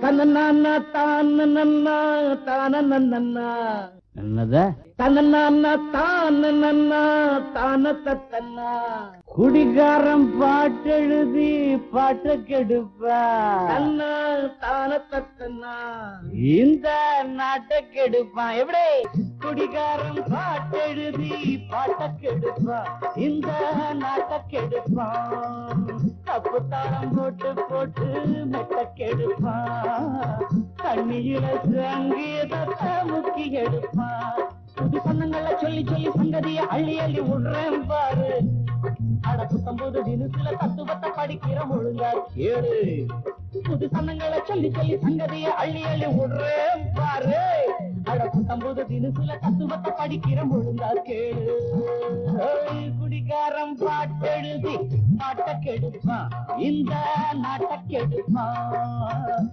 தன்னன்னா தானன்னா தானன்னா என்னத தன்னன்னா தானன்னா தானத்தன்னா குடிகாரம் பாட்டெழுதி பாட்ட கெடுப்பா தன்னா தானத்தன்னா இந்த நாட்டை கெடுப்பான். எப்படி குடிகாரம் பாட்டெழுதி பாட்ட கெடுப்பான், இந்த நாட்டை கெடுப்பான். தப்பு தாளம் போட்டு போட்டு மெட்ட கெடுப்பான், தண்ணியில சங்கீதத்தை முக்கி எடுப்பான். புது சொன்னங்களை சொல்லி சொல்லி சங்கதிய அள்ளி அள்ளி விடுறேன் பாரு. அட 19 தினத்துல தத்துவத்தை படிக்கிற ஒழுங்கா கேளு. புது சொன்னங்களை சொல்லி சொல்லி சங்கதிய அள்ளி அள்ளி விடுறேன் பாரு. அட 19 தினத்துல தத்துவத்தை படிக்கிற ஒழுங்கா கேளு. குடிகாரம் பாட்டெழுதி பாட்ட கெடுப்பான், இந்த நாட்டை கெடுப்பான்.